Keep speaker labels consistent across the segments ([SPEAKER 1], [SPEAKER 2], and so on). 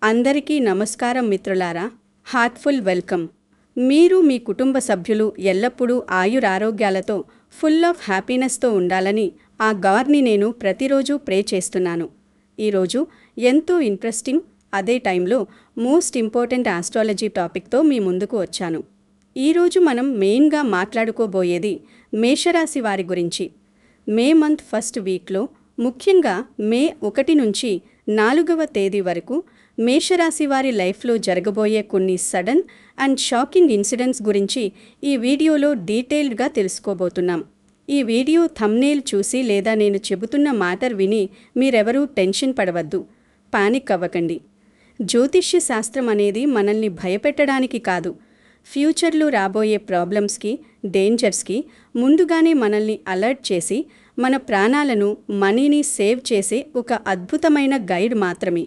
[SPEAKER 1] అందరికీ నమస్కారం మిత్రులారా, హార్ట్ఫుల్ వెల్కమ్. మీరు మీ కుటుంబ సభ్యులు ఎల్లప్పుడూ ఆయురారోగ్యాలతో ఫుల్ ఆఫ్ హ్యాపీనెస్తో ఉండాలని ఆ గాడ్ని నేను ప్రతిరోజు ప్రే చేస్తున్నాను. ఈరోజు ఎంతో ఇంట్రెస్టింగ్, అదే టైంలో మోస్ట్ ఇంపార్టెంట్ ఆస్ట్రాలజీ టాపిక్తో మీ ముందుకు వచ్చాను. ఈరోజు మనం మెయిన్గా మాట్లాడుకోబోయేది మేషరాశి వారి గురించి. మే మంత్ ఫస్ట్ వీక్లో, ముఖ్యంగా మే 1 నుంచి 4వ తేదీ వరకు మేషరాశి వారి లైఫ్లో జరగబోయే కొన్ని సడన్ అండ్ షాకింగ్ ఇన్సిడెంట్స్ గురించి ఈ వీడియోలో డీటెయిల్డ్గా తెలుసుకోబోతున్నాం. ఈ వీడియో థంబ్నెయిల్ చూసి లేదా నేను చెబుతున్న మ్యాటర్ విని మీరెవరూ టెన్షన్ పడవద్దు, పానిక్ అవ్వకండి. జ్యోతిష్య శాస్త్రం అనేది మనల్ని భయపెట్టడానికి కాదు, ఫ్యూచర్లో రాబోయే ప్రాబ్లమ్స్కి, డేంజర్స్కి ముందుగానే మనల్ని అలర్ట్ చేసి మన ప్రాణాలను, మనీని సేవ్ చేసే ఒక అద్భుతమైన గైడ్ మాత్రమే.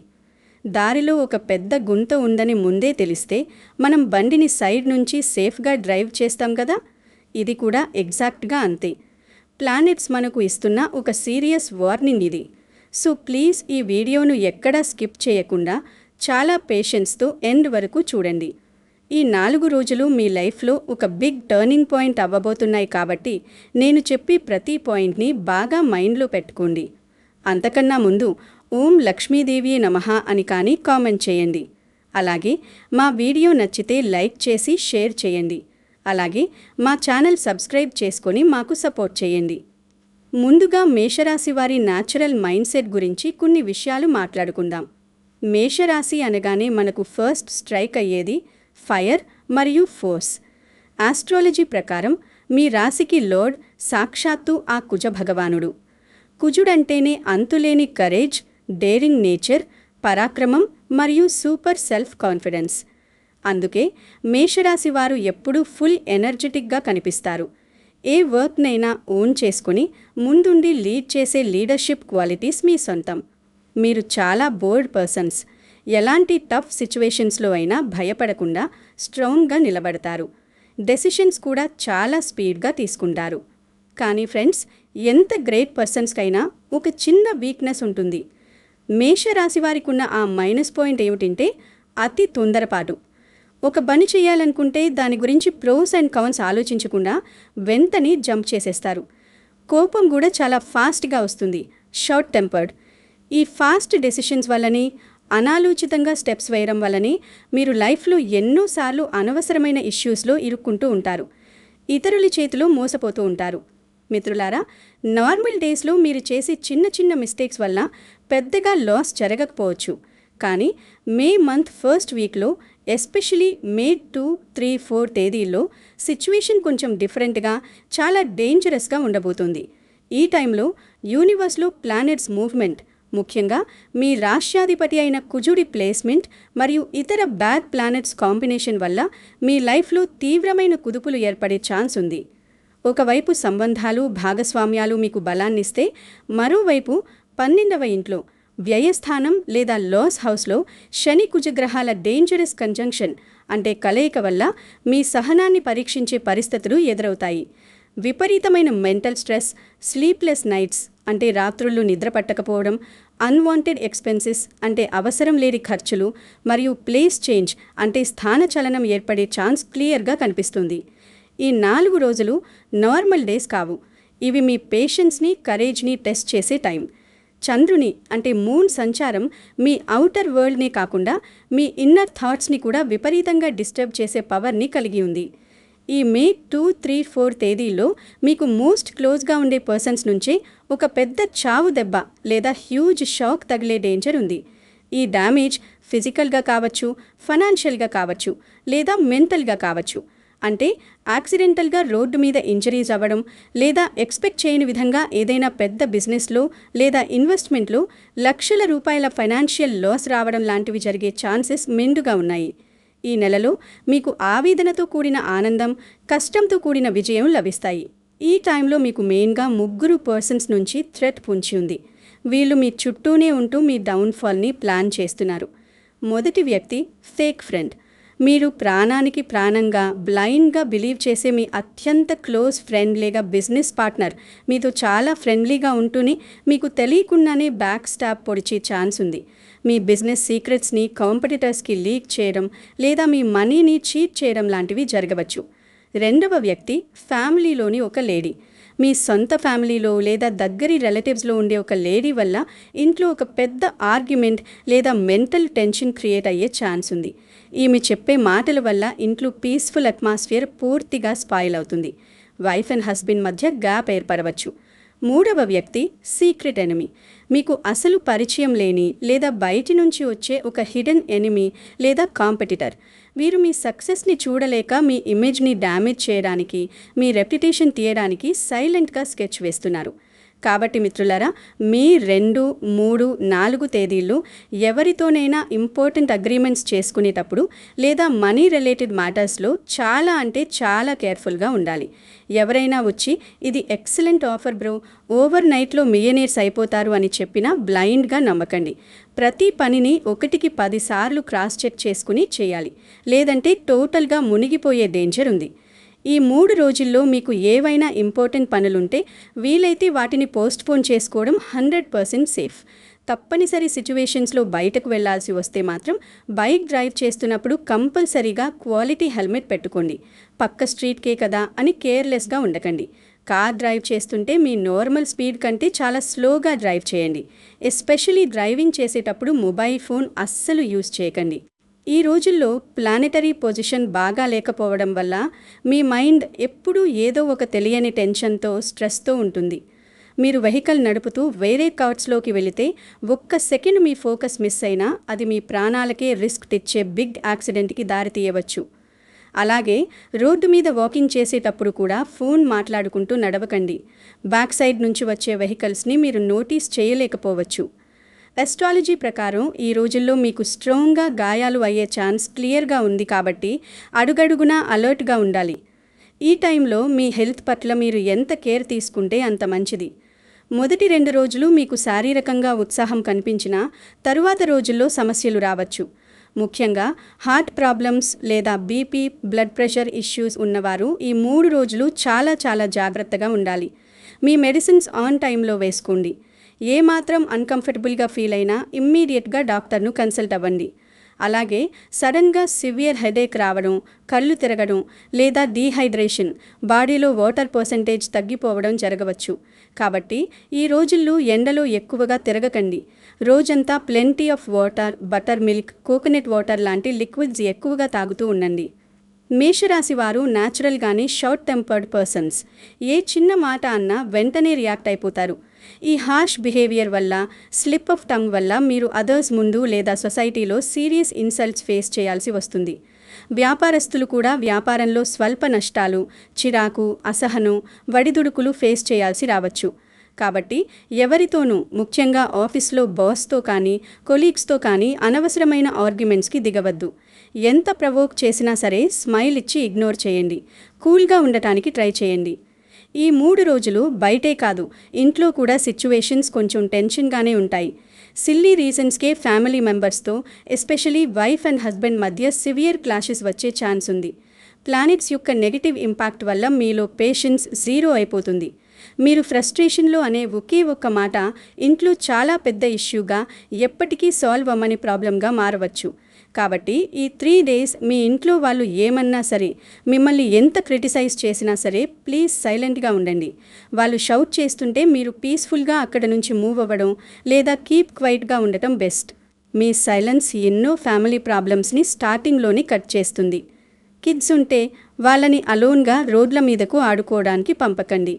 [SPEAKER 1] దారిలో ఒక పెద్ద గుంత ఉందని ముందే తెలిస్తే మనం బండిని సైడ్ నుంచి సేఫ్గా డ్రైవ్ చేస్తాం కదా, ఇది కూడా ఎగ్జాక్ట్గా అంతే. ప్లానెట్స్ మనకు ఇస్తున్న ఒక సీరియస్ వార్నింగ్ ఇది. సో ప్లీజ్ ఈ వీడియోను ఎక్కడా స్కిప్ చేయకుండా చాలా పేషెన్స్తో ఎండ్ వరకు చూడండి. ఈ 4 రోజులు మీ లైఫ్లో ఒక బిగ్ టర్నింగ్ పాయింట్ అవ్వబోతున్నాయి కాబట్టి నేను చెప్పి ప్రతి పాయింట్ని బాగా మైండ్లో పెట్టుకోండి. అంతకన్నా ముందు ఓం లక్ష్మీదేవి నమః అని కానీ కామెంట్ చేయండి. అలాగే మా వీడియో నచ్చితే లైక్ చేసి షేర్ చేయండి. అలాగే మా ఛానల్ సబ్స్క్రైబ్ చేసుకొని మాకు సపోర్ట్ చేయండి. ముందుగా మేషరాశి వారి న్యాచురల్ మైండ్ సెట్ గురించి కొన్ని విషయాలు మాట్లాడుకుందాం. మేషరాశి అనగానే మనకు ఫస్ట్ స్ట్రైక్ అయ్యేది ఫైర్ మరియు ఫోర్స్. ఆస్ట్రాలజీ ప్రకారం మీ రాశికి లార్డ్ సాక్షాత్తు ఆ కుజ భగవానుడు. కుజుడంటేనే అంతులేని కరేజ్, డేరింగ్ నేచర్, పరాక్రమం మరియు సూపర్ సెల్ఫ్ కాన్ఫిడెన్స్. అందుకే మేషరాశి వారు ఎప్పుడూ ఫుల్ ఎనర్జెటిక్గా కనిపిస్తారు. ఏ వర్క్నైనా ఓన్ చేసుకుని ముందుండి లీడ్ చేసే లీడర్షిప్ క్వాలిటీస్ మీ సొంతం. మీరు చాలా బోల్డ్ పర్సన్స్. ఎలాంటి టఫ్ సిచ్యువేషన్స్లో అయినా భయపడకుండా స్ట్రాంగ్గా నిలబడతారు. డెసిషన్స్ కూడా చాలా స్పీడ్గా తీసుకుంటారు. కానీ ఫ్రెండ్స్, ఎంత గ్రేట్ పర్సన్స్కైనా ఒక చిన్న వీక్నెస్ ఉంటుంది. మేషరాశి వారికి ఉన్న ఆ మైనస్ పాయింట్ ఏమిటంటే అతి తొందరపాటు. ఒక పని చేయాలనుకుంటే దాని గురించి ప్రోస్ అండ్ కాన్స్ ఆలోచించకుండా వెంటనే జంప్ చేసేస్తారు. కోపం కూడా చాలా ఫాస్ట్గా వస్తుంది, షార్ట్ టెంపర్డ్. ఈ ఫాస్ట్ డెసిషన్స్ వల్లని, అనాలోచితంగా స్టెప్స్ వేయడం వల్లనే మీరు లైఫ్లో ఎన్నోసార్లు అనవసరమైన ఇష్యూస్లో ఇరుక్కుంటూ ఉంటారు. ఇతరుల చేతిలో మోసపోతూ ఉంటారు. మిత్రులారా, నార్మల్ డేస్లో మీరు చేసే చిన్న చిన్న మిస్టేక్స్ వల్ల పెద్దగా లాస్ జరగకపోవచ్చు. కానీ మే మంత్ ఫస్ట్ వీక్లో, ఎస్పెషలీ మే 2, 3, 4 తేదీల్లో సిచ్యువేషన్ కొంచెం డిఫరెంట్గా, చాలా డేంజరస్గా ఉండబోతుంది. ఈ టైంలో యూనివర్స్లో ప్లానెట్స్ మూవ్మెంట్, ముఖ్యంగా మీ రాష్ట్రాధిపతి అయిన కుజుడి ప్లేస్మెంట్ మరియు ఇతర బ్యాడ్ ప్లానెట్స్ కాంబినేషన్ వల్ల మీ లైఫ్లో తీవ్రమైన కుదుపులు ఏర్పడే ఛాన్స్ ఉంది. ఒకవైపు సంబంధాలు, భాగస్వామ్యాలు మీకు బలాన్నిస్తే, మరోవైపు 12వ ఇంట్లో వ్యయస్థానం లేదా లాస్ హౌస్లో శని కుజగ్రహాల డేంజరస్ కంజంక్షన్ అంటే కలయిక వల్ల మీ సహనాన్ని పరీక్షించే పరిస్థితులు ఎదురవుతాయి. విపరీతమైన మెంటల్ స్ట్రెస్, స్లీప్లెస్ నైట్స్ అంటే రాత్రుళ్ళు నిద్ర పట్టకపోవడం, అన్వాంటెడ్ ఎక్స్పెన్సెస్ అంటే అవసరం లేని ఖర్చులు, మరియు ప్లేస్ చేంజ్ అంటే స్థానచలనం ఏర్పడే ఛాన్స్ క్లియర్గా కనిపిస్తుంది. ఈ 4 రోజులు నార్మల్ డేస్ కావు. ఇవి మీ పేషెన్స్ని, కరేజ్ని టెస్ట్ చేసే టైం. చంద్రుని అంటే మూన్ సంచారం మీ ఔటర్ వరల్డ్నే కాకుండా మీ ఇన్నర్ థాట్స్ని కూడా విపరీతంగా డిస్టర్బ్ చేసే పవర్ని కలిగి ఉంది. ఈ మే 2, 3, 4 తేదీల్లో మీకు మోస్ట్ క్లోజ్గా ఉండే పర్సన్స్ నుంచే ఒక పెద్ద చావు దెబ్బ లేదా హ్యూజ్ షాక్ తగిలే డేంజర్ ఉంది. ఈ డ్యామేజ్ ఫిజికల్గా కావచ్చు, ఫైనాన్షియల్గా కావచ్చు, లేదా మెంటల్గా కావచ్చు. అంటే యాక్సిడెంటల్గా రోడ్డు మీద ఇంజరీస్ అవ్వడం, లేదా ఎక్స్పెక్ట్ చేయని విధంగా ఏదైనా పెద్ద బిజినెస్లో లేదా ఇన్వెస్ట్మెంట్లో లక్షల రూపాయల ఫైనాన్షియల్ లాస్ రావడం లాంటివి జరిగే ఛాన్సెస్ మెండుగా ఉన్నాయి. ఈ నెలలో మీకు ఆవేదనతో కూడిన ఆనందం, కష్టంతో కూడిన విజయం లభిస్తాయి. ఈ టైంలో మీకు మెయిన్గా 3 పర్సన్స్ నుంచి థ్రెట్ పొంచి ఉంది. వీళ్ళు మీ చుట్టూనే ఉంటూ మీ డౌన్ఫాల్ని ప్లాన్ చేస్తున్నారు. మొదటి వ్యక్తి ఫేక్ ఫ్రెండ్. మీరు ప్రాణానికి ప్రాణంగా బ్లైండ్గా బిలీవ్ చేసే మీ అత్యంత క్లోజ్ ఫ్రెండ్ లేదా బిజినెస్ పార్ట్నర్ మీతో చాలా ఫ్రెండ్లీగా ఉంటూనే మీకు తెలియకుండానే బ్యాక్ స్టాప్ పొడిచే ఛాన్స్ ఉంది. మీ బిజినెస్ సీక్రెట్స్ని కాంపిటీటర్స్కి లీక్ చేయడం లేదా మీ మనీని చీట్ చేయడం లాంటివి జరగవచ్చు. రెండవ వ్యక్తి ఫ్యామిలీలోని ఒక లేడీ. మీ సొంత ఫ్యామిలీలో లేదా దగ్గరి రిలేటివ్స్లో ఉండే ఒక లేడీ వల్ల ఇంట్లో ఒక పెద్ద ఆర్గ్యుమెంట్ లేదా మెంటల్ టెన్షన్ క్రియేట్ అయ్యే ఛాన్స్ ఉంది. ఈమె చెప్పే మాటల వల్ల ఇంట్లో పీస్ఫుల్ అట్మాస్ఫియర్ పూర్తిగా స్పాయిల్ అవుతుంది. వైఫ్ అండ్ హస్బెండ్ మధ్య గ్యాప్ ఏర్పడవచ్చు. మూడవ వ్యక్తి సీక్రెట్ ఎనిమీ. మీకు అసలు పరిచయం లేని లేదా బయటి నుంచి వచ్చే ఒక హిడెన్ ఎనిమీ లేదా కాంపిటీటర్. వీరు మీ సక్సెస్ని చూడలేక మీ ఇమేజ్ని డ్యామేజ్ చేయడానికి, మీ రెప్యుటేషన్ తీయడానికి సైలెంట్గా స్కెచ్ వేస్తున్నారు. కాబట్టి మిత్రులారా, మీ 2, 3, 4 తేదీల్లో ఎవరితోనైనా ఇంపార్టెంట్ అగ్రిమెంట్స్ చేసుకునేటప్పుడు లేదా మనీ రిలేటెడ్ మ్యాటర్స్లో చాలా కేర్ఫుల్గా ఉండాలి. ఎవరైనా వచ్చి ఇది ఎక్సలెంట్ ఆఫర్ బ్రో, ఓవర్ నైట్లో మిలియనీర్స్ అయిపోతారు అని చెప్పినా బ్లైండ్గా నమ్మకండి. ప్రతి పనిని 1కి 10 సార్లు క్రాస్ చెక్ చేసుకుని చేయాలి, లేదంటే టోటల్గా మునిగిపోయే డేంజర్ ఉంది. ఈ 3 రోజుల్లో మీకు ఏవైనా ఇంపార్టెంట్ పనులుంటే వీలైతే వాటిని పోస్ట్పోన్ చేసుకోవడం 100% సేఫ్. తప్పనిసరి సిచ్యువేషన్స్లో బయటకు వెళ్లాల్సి వస్తే మాత్రం బైక్ డ్రైవ్ చేస్తున్నప్పుడు కంపల్సరీగా క్వాలిటీ హెల్మెట్ పెట్టుకోండి. పక్క స్ట్రీట్కే కదా అని కేర్లెస్గా ఉండకండి. కార్ డ్రైవ్ చేస్తుంటే మీ నార్మల్ స్పీడ్ కంటే చాలా స్లోగా డ్రైవ్ చేయండి. ఎస్పెషలీ డ్రైవింగ్ చేసేటప్పుడు మొబైల్ ఫోన్ అస్సలు యూజ్ చేయకండి. ఈ రోజుల్లో ప్లానెటరీ పొజిషన్ బాగా లేకపోవడం వల్ల మీ మైండ్ ఎప్పుడూ ఏదో ఒక తెలియని టెన్షన్తో, స్ట్రెస్తో ఉంటుంది. మీరు వెహికల్ నడుపుతూ వేరే కార్ట్స్లోకి వెళితే 1 సెకండ్ మీ ఫోకస్ మిస్ అయినా అది మీ ప్రాణాలకే రిస్క్ తెచ్చే బిగ్ యాక్సిడెంట్కి దారితీయవచ్చు. అలాగే రోడ్డు మీద వాకింగ్ చేసేటప్పుడు కూడా ఫోన్ మాట్లాడుకుంటూ నడవకండి. బ్యాక్ సైడ్ నుంచి వచ్చే వెహికల్స్ని మీరు నోటీస్ చేయలేకపోవచ్చు. ఎస్ట్రాలజీ ప్రకారం ఈ రోజుల్లో మీకు స్ట్రాంగ్గా గాయాలు అయ్యే ఛాన్స్ క్లియర్గా ఉంది. కాబట్టి అడుగడుగునా అలర్ట్గా ఉండాలి. ఈ టైంలో మీ హెల్త్ పట్ల మీరు ఎంత కేర్ తీసుకుంటే అంత మంచిది. మొదటి 2 రోజులు మీకు శారీరకంగా ఉత్సాహం కనిపించినా తరువాత రోజుల్లో సమస్యలు రావచ్చు. ముఖ్యంగా హార్ట్ ప్రాబ్లమ్స్ లేదా బీపీ, బ్లడ్ ప్రెషర్ ఇష్యూస్ ఉన్నవారు ఈ 3 రోజులు చాలా జాగ్రత్తగా ఉండాలి. మీ మెడిసిన్స్ ఆన్ టైంలో వేసుకోండి. ఏమాత్రం అన్కంఫర్టబుల్గా ఫీల్ అయినా ఇమ్మీడియట్గా డాక్టర్ను కన్సల్ట్ అవ్వండి. అలాగే సడన్గా సివియర్ హెడేక్ రావడం, కళ్ళు తిరగడం లేదా డీహైడ్రేషన్, బాడీలో వాటర్ పర్సెంటేజ్ తగ్గిపోవడం జరగవచ్చు. కాబట్టి ఈ రోజుల్లో ఎండలో ఎక్కువగా తిరగకండి. రోజంతా plenty of water, butter milk, coconut water లాంటి లిక్విడ్స్ ఎక్కువగా తాగుతూ ఉండండి. మేషరాశి వారు న్యాచురల్గానే షార్ట్ టెంపర్డ్ పర్సన్స్. ఏ చిన్న మాట అన్నా వెంటనే రియాక్ట్ అయిపోతారు. ఈ హార్ష్ బిహేవియర్ వల్ల, స్లిప్ ఆఫ్ టంగ్ వల్ల మీరు అదర్స్ ముందు లేదా సొసైటీలో సీరియస్ ఇన్సల్ట్స్ ఫేస్ చేయాల్సి వస్తుంది. వ్యాపారస్తులు కూడా వ్యాపారంలో స్వల్ప నష్టాలు, చిరాకు, అసహనం, వడిదుడుకులు ఫేస్ చేయాల్సి రావచ్చు. కాబట్టి ఎవరితోనూ, ముఖ్యంగా ఆఫీస్లో బాస్తో కానీ కొలీగ్స్తో కానీ అనవసరమైన ఆర్గ్యుమెంట్స్కి దిగవద్దు. ఎంత ప్రవోక్ చేసినా సరే స్మైల్ ఇచ్చి ఇగ్నోర్ చేయండి. కూల్గా ఉండటానికి ట్రై చేయండి. ఈ 3 రోజులు బయటే కాదు, ఇంట్లో కూడా సిచ్యువేషన్స్ కొంచెం టెన్షన్గానే ఉంటాయి. సిల్లీ రీజన్స్కే ఫ్యామిలీ మెంబర్స్తో, ఎస్పెషలీ వైఫ్ అండ్ హస్బెండ్ మధ్య సివియర్ క్లాషెస్ వచ్చే ఛాన్స్ ఉంది. ప్లానెట్స్ యొక్క నెగిటివ్ ఇంపాక్ట్ వల్ల మీలో పేషెన్స్ 0 అయిపోతుంది. మీరు ఫ్రస్ట్రేషన్లో అనే ఒకే ఒక్క మాట ఇంట్లో చాలా పెద్ద ఇష్యూగా, ఎప్పటికీ సాల్వ్ అవ్వని ప్రాబ్లంగా మారవచ్చు. కాబట్టి ఈ 3 డేస్ మీ ఇంట్లో వాళ్ళు ఏమన్నా సరే, మిమ్మల్ని ఎంత క్రిటిసైజ్ చేసినా సరే ప్లీజ్ సైలెంట్గా ఉండండి. వాళ్ళు షౌట్ చేస్తుంటే మీరు పీస్ఫుల్గా అక్కడ నుంచి మూవ్ అవ్వడం లేదా కీప్ క్వైట్గా ఉండటం బెస్ట్. మీ సైలెన్స్ ఎన్నో ఫ్యామిలీ ప్రాబ్లమ్స్ని స్టార్టింగ్లోనే కట్ చేస్తుంది. కిడ్స్ ఉంటే వాళ్ళని అలోన్గా రోడ్ల మీదకు ఆడుకోవడానికి పంపకండి.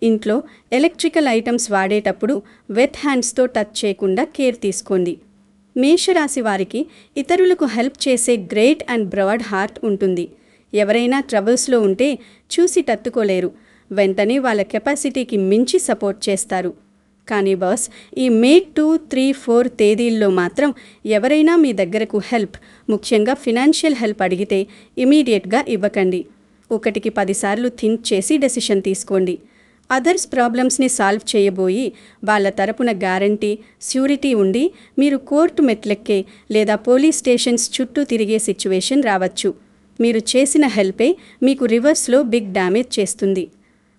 [SPEAKER 1] ఇంట్లో ఎలక్ట్రికల్ ఐటమ్స్ వాడేటప్పుడు వెట్ హ్యాండ్స్తో టచ్ చేయకుండా కేర్ తీసుకోండి. మేషరాశి వారికి ఇతరులకు హెల్ప్ చేసే గ్రేట్ అండ్ బ్రాడ్ హార్ట్ ఉంటుంది. ఎవరైనా ట్రబుల్స్లో ఉంటే చూసి తట్టుకోలేరు. వెంటనే వాళ్ళ కెపాసిటీకి మించి సపోర్ట్ చేస్తారు. కానీ బాస్, ఈ మే 2, 3, 4 తేదీల్లో మాత్రం ఎవరైనా మీ దగ్గరకు హెల్ప్, ముఖ్యంగా ఫినాన్షియల్ హెల్ప్ అడిగితే ఇమీడియట్గా ఇవ్వకండి. 1కి 10 సార్లు థింక్ చేసి డెసిషన్ తీసుకోండి. అదర్స్ ప్రాబ్లమ్స్ని సాల్వ్ చేయబోయి వాళ్ళ తరపున గ్యారంటీ ష్యూరిటీ ఉండి మీరు కోర్టు మెట్లెక్కే లేదా పోలీస్ స్టేషన్స్ చుట్టూ తిరిగే సిచ్యువేషన్ రావచ్చు. మీరు చేసిన హెల్పే మీకు రివర్స్లో బిగ్ డ్యామేజ్ చేస్తుంది.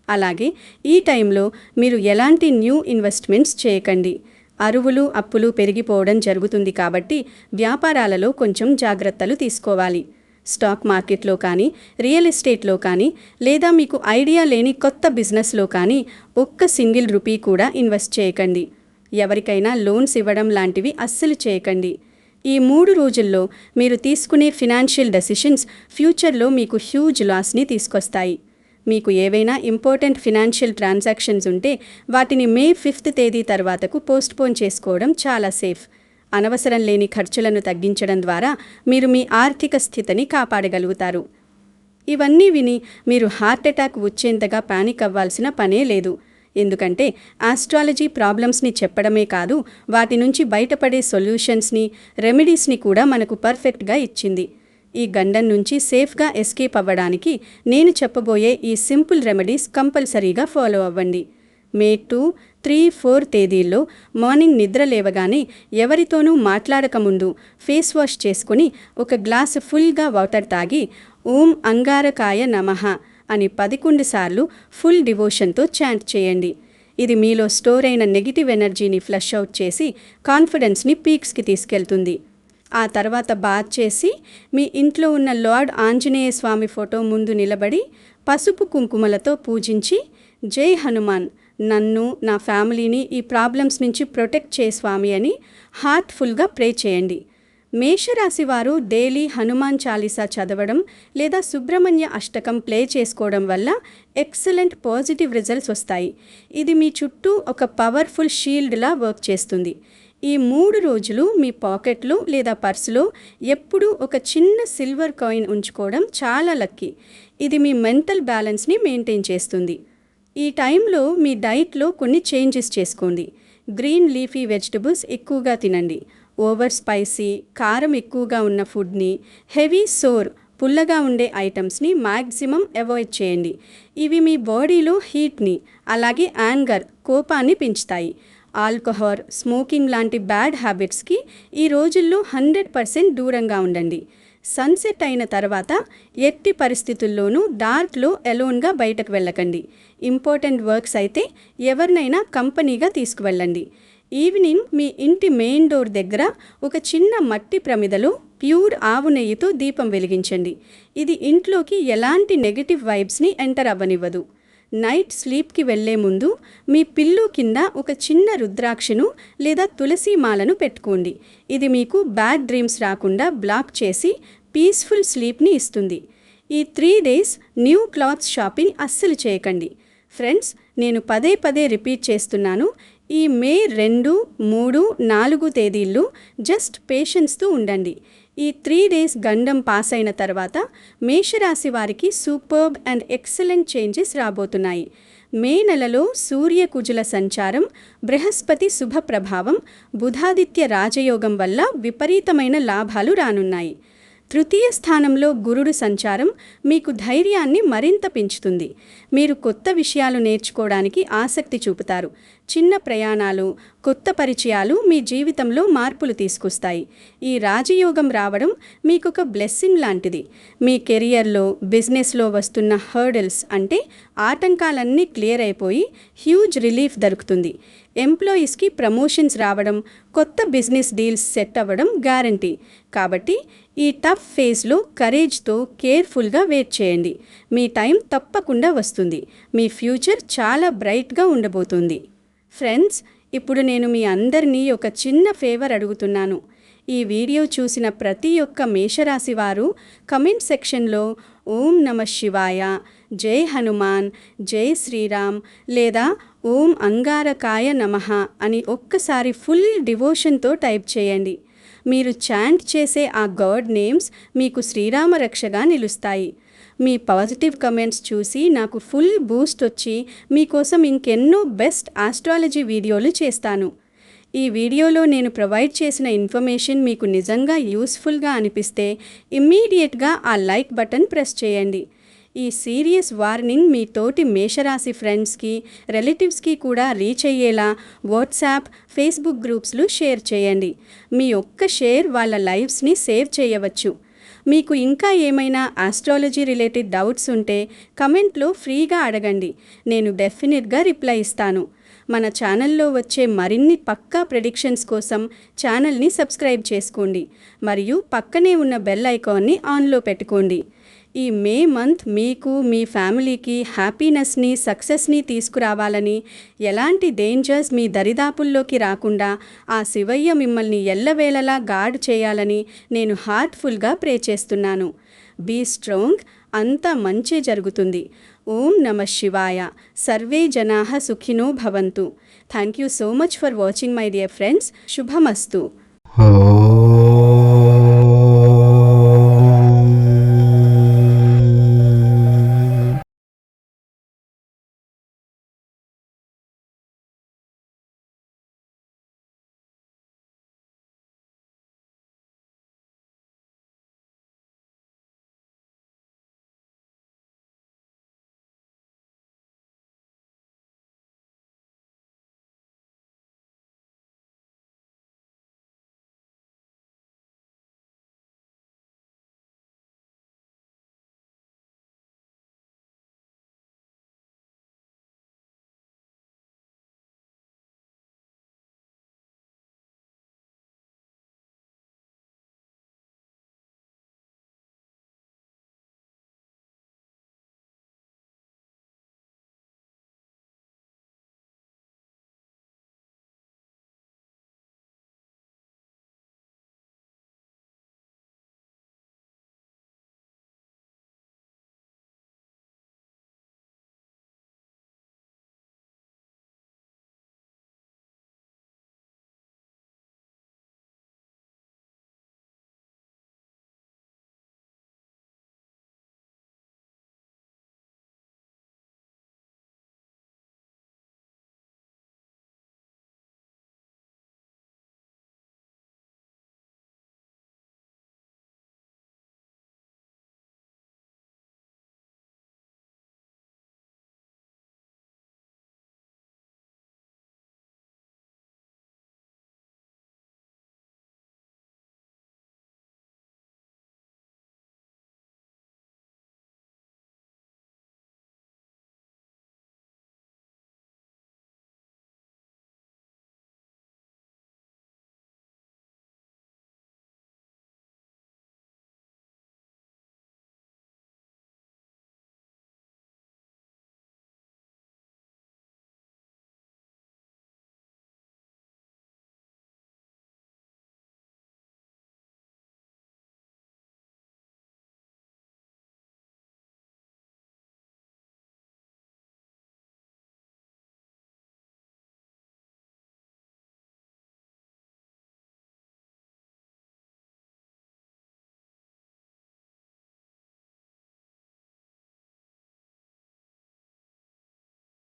[SPEAKER 1] అలాగే ఈ టైంలో మీరు ఎలాంటి న్యూ ఇన్వెస్ట్మెంట్స్ చేయకండి. అరువులు అప్పులు పెరిగిపోవడం జరుగుతుంది కాబట్టి వ్యాపారాలలో కొంచెం జాగ్రత్తలు తీసుకోవాలి. స్టాక్ మార్కెట్లో కానీ రియల్ ఎస్టేట్లో కానీ లేదా మీకు ఐడియా లేని కొత్త బిజినెస్లో కానీ ఒక్క సింగిల్ రూపీ కూడా ఇన్వెస్ట్ చేయకండి. ఎవరికైనా లోన్స్ ఇవ్వడం లాంటివి అస్సలు చేయకండి. ఈ 3 రోజుల్లో మీరు తీసుకునే ఫినాన్షియల్ డెసిషన్స్ ఫ్యూచర్లో మీకు హ్యూజ్ లాస్ని తీసుకొస్తాయి. మీకు ఏవైనా ఇంపార్టెంట్ ఫినాన్షియల్ ట్రాన్సాక్షన్స్ ఉంటే వాటిని మే 5th తేదీ తర్వాతకు పోస్ట్పోన్ చేసుకోవడం చాలా సేఫ్. అనవసరం లేని ఖర్చులను తగ్గించడం ద్వారా మీరు మీ ఆర్థిక స్థితిని కాపాడగలుగుతారు. ఇవన్నీ విని మీరు హార్ట్ అటాక్ వచ్చేంతగా పానిక్ అవ్వాల్సిన పనే లేదు. ఎందుకంటే ఆస్ట్రాలజీ ప్రాబ్లమ్స్ని చెప్పడమే కాదు, వాటి నుంచి బయటపడే సొల్యూషన్స్ని రెమెడీస్ని కూడా మనకు పర్ఫెక్ట్గా ఇచ్చింది. ఈ గండం నుంచి సేఫ్గా ఎస్కేప్ అవ్వడానికి నేను చెప్పబోయే ఈ సింపుల్ రెమెడీస్ కంపల్సరీగా ఫాలో అవ్వండి. మే 2, 3, 4 తేదీల్లో మార్నింగ్ నిద్ర లేవగానే ఎవరితోనూ మాట్లాడకముందు ఫేస్ వాష్ చేసుకుని ఒక గ్లాసు ఫుల్గా వాటర్ తాగి ఓం అంగారకాయ నమః అని 11 సార్లు ఫుల్ డివోషన్తో చాంట్ చేయండి. ఇది మీలో స్టోర్ అయిన నెగిటివ్ ఎనర్జీని ఫ్లష్ అవుట్ చేసి కాన్ఫిడెన్స్ని పీక్స్కి తీసుకెళ్తుంది. ఆ తర్వాత బాత్ చేసి మీ ఇంట్లో ఉన్న లార్డ్ ఆంజనేయ స్వామి ఫోటో ముందు నిలబడి పసుపు కుంకుమలతో పూజించి జై హనుమాన్, నన్ను నా ఫ్యామిలీని ఈ ప్రాబ్లమ్స్ నుంచి ప్రొటెక్ట్ చేయ స్వామి అని హార్ట్ఫుల్గా ప్రే చేయండి. మేషరాశి వారు డైలీ హనుమాన్ చాలీసా చదవడం లేదా సుబ్రహ్మణ్య అష్టకం ప్లే చేసుకోవడం వల్ల ఎక్సలెంట్ పాజిటివ్ రిజల్ట్స్ వస్తాయి. ఇది మీ చుట్టూ ఒక పవర్ఫుల్ షీల్డ్లా వర్క్ చేస్తుంది. ఈ 3 రోజులు మీ పాకెట్లో లేదా పర్సులో ఎప్పుడూ ఒక చిన్న సిల్వర్ కాయిన్ ఉంచుకోవడం చాలా లక్కీ. ఇది మీ మెంటల్ బ్యాలెన్స్ని మెయింటైన్ చేస్తుంది. ఈ టైంలో మీ డైట్లో కొన్ని చేంజెస్ చేసుకోండి. గ్రీన్ లీఫీ వెజిటబుల్స్ ఎక్కువగా తినండి. ఓవర్ స్పైసీ, కారం ఎక్కువగా ఉన్న ఫుడ్ని, హెవీ సోర్, పుల్లగా ఉండే ఐటమ్స్ని మ్యాక్సిమం అవాయిడ్ చేయండి. ఇవి మీ బాడీలో హీట్ని అలాగే యాంగర్, కోపాన్ని పెంచుతాయి. ఆల్కహాల్, స్మోకింగ్ లాంటి బ్యాడ్ హ్యాబిట్స్కి ఈ రోజుల్లో 100% దూరంగా ఉండండి. సన్సెట్ అయిన తర్వాత ఎట్టి పరిస్థితుల్లోనూ డార్క్లో ఎలోన్గా బయటకు వెళ్ళకండి. ఇంపార్టెంట్ వర్క్స్ అయితే ఎవరినైనా కంపెనీగా తీసుకువెళ్ళండి. ఈవినింగ్ మీ ఇంటి మెయిన్ డోర్ దగ్గర ఒక చిన్న మట్టి ప్రమిదలో ప్యూర్ ఆవు నెయ్యితో దీపం వెలిగించండి. ఇది ఇంట్లోకి ఎలాంటి నెగటివ్ వైబ్స్ని ఎంటర్ అవ్వనివ్వదు. నైట్ స్లీప్కి వెళ్లే ముందు మీ పిల్లో కింద ఒక చిన్న రుద్రాక్షను లేదా తులసి మాలను పెట్టుకోండి. ఇది మీకు బ్యాడ్ డ్రీమ్స్ రాకుండా బ్లాక్ చేసి పీస్ఫుల్ స్లీప్ని ఇస్తుంది. ఈ 3 days న్యూ క్లాత్స్ షాపింగ్ అస్సలు చేయకండి. ఫ్రెండ్స్, నేను పదే పదే రిపీట్ చేస్తున్నాను, ఈ మే 2, 3, 4 తేదీల్లో జస్ట్ పేషెన్స్తో ఉండండి. ఈ 3 days గండం పాస్ అయిన తర్వాత మేషరాశి వారికి సూపర్బ్ అండ్ ఎక్సలెంట్ చేంజెస్ రాబోతున్నాయి. మే నెలలో సూర్య కుజుల సంచారం, బృహస్పతి శుభ ప్రభావం, బుధాదిత్య రాజయోగం వల్ల విపరీతమైన లాభాలు రానున్నాయి. తృతీయ స్థానంలో గురుడు సంచారం మీకు ధైర్యాన్ని మరింత పెంచుతుంది. మీరు కొత్త విషయాలు నేర్చుకోవడానికి ఆసక్తి చూపుతారు. చిన్న ప్రయాణాలు, కొత్త పరిచయాలు మీ జీవితంలో మార్పులు తీసుకొస్తాయి. ఈ రాజయోగం రావడం మీకొక బ్లెస్సింగ్ లాంటిది. మీ కెరియర్లో, బిజినెస్లో వస్తున్న హర్డల్స్ అంటే ఆటంకాలన్నీ క్లియర్ అయిపోయి హ్యూజ్ రిలీఫ్ దొరుకుతుంది. ఎంప్లాయీస్కి ప్రమోషన్స్ రావడం, కొత్త బిజినెస్ డీల్స్ సెట్ అవ్వడం గ్యారంటీ. కాబట్టి ఈ టఫ్ ఫేజ్లో కరేజ్తో కేర్ఫుల్గా వెయిట్ చేయండి. మీ టైం తప్పకుండా వస్తుంది. మీ ఫ్యూచర్ చాలా బ్రైట్గా ఉండబోతుంది. ఫ్రెండ్స్, ఇప్పుడు నేను మీ అందరినీ ఒక చిన్న ఫేవర్ అడుగుతున్నాను. ఈ వీడియో చూసిన ప్రతి ఒక్క మేషరాశి వారు కమెంట్ సెక్షన్లో ఓం నమః శివాయ, జై హనుమాన్, జై శ్రీరామ్ లేదా ఓం అంగారకాయ నమః అని ఒక్కసారి ఫుల్ డివోషన్తో టైప్ చేయండి. మీరు చాంట్ చేసే ఆ గాడ్ నేమ్స్ మీకు శ్రీరామ రక్షగా నిలుస్తాయి. మీ పాజిటివ్ కమెంట్స్ చూసి నాకు ఫుల్ బూస్ట్ వచ్చి మీకోసం ఇంకెన్నో బెస్ట్ ఆస్ట్రాలజీ వీడియోలు చేస్తాను. ఈ వీడియోలో నేను ప్రొవైడ్ చేసిన ఇన్ఫర్మేషన్ మీకు నిజంగా యూస్ఫుల్గా అనిపిస్తే ఇమ్మీడియట్గా ఆ లైక్ బటన్ ప్రెస్ చేయండి. ఈ సీరియస్ వార్నింగ్ మీ తోటి మేషరాశి ఫ్రెండ్స్కి, రిలేటివ్స్కి కూడా రీచ్ అయ్యేలా వాట్సాప్, ఫేస్బుక్ గ్రూప్స్లో షేర్ చేయండి. మీ ఒక్క షేర్ వాళ్ళ లైఫ్స్ని సేవ్ చేయవచ్చు. మీకు ఇంకా ఏమైనా ఆస్ట్రాలజీ రిలేటెడ్ డౌట్స్ ఉంటే కమెంట్లో ఫ్రీగా అడగండి. నేను డెఫినెట్గా రిప్లై ఇస్తాను. మన ఛానల్లో వచ్చే మరిన్ని పక్కా ప్రెడిక్షన్స్ కోసం ఛానల్ని సబ్స్క్రైబ్ చేసుకోండి మరియు పక్కనే ఉన్న బెల్ ఐకాన్ని ఆన్లో పెట్టుకోండి. ఈ మే మంత్ మీకు, మీ ఫ్యామిలీకి హ్యాపీనెస్ని, సక్సెస్ని తీసుకురావాలని, ఎలాంటి డేంజర్స్ మీ దరిదాపుల్లోకి రాకుండా ఆ శివయ్య మిమ్మల్ని ఎల్లవేళలా గార్డ్ చేయాలని నేను హార్ట్ఫుల్గా ప్రే చేస్తున్నాను. బీ స్ట్రాంగ్, అంతా మంచే జరుగుతుంది. ఓం నమః శివాయ. సర్వే జనాః సుఖినో భవంతు. Thank you so much for watching my dear friends. Subhamastu.